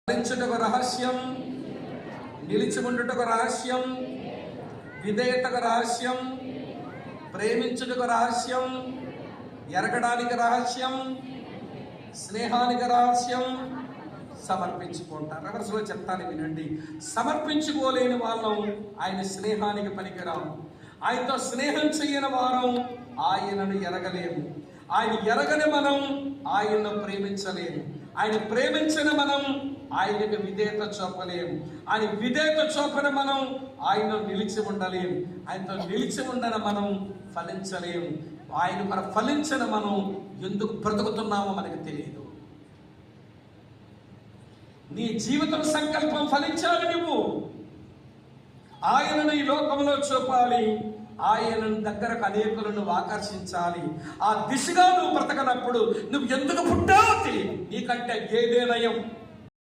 ఫలించుటకు రహస్యం, నిలిచి ఉండుటకు రహస్యం, విధేయతకు రహస్యం, ప్రేమించుటకు రహస్యం, ఎరగడానికి రహస్యం, స్నేహానికి రహస్యం, సమర్పించుకుంటారు. రివర్స్లో చెప్తాను వినండి. సమర్పించుకోలేని వాళ్ళం ఆయన స్నేహానికి పనికిరాము. ఆయనతో స్నేహం చేయని వారం ఆయనను ఎరగలేము. ఆయన ఎరగని మనం ఆయన్ను ప్రేమించలేము. ఆయన ప్రేమించిన మనం ఆయనకు విధేయత చూపలేము. ఆయన విధేయత చూపని మనం ఆయన నిలిచి ఉండలేము. ఆయనతో నిలిచి ఉండని మనం ఫలించలేము. ఆయన మన ఫలించిన మనం ఎందుకు బ్రతుకుతున్నామో మనకు తెలియదు. నీ జీవితం సంకల్పం ఫలించాలి. నువ్వు ఆయనను ఈ లోకంలో చూపాలి. ఆయన దగ్గరకు అనేకులను ఆకర్షించాలి. ఆ దిశగా నువ్వు బ్రతకనప్పుడు నువ్వు ఎందుకు పుట్టావో తెలియదు. నీకంటే గేదె నయం,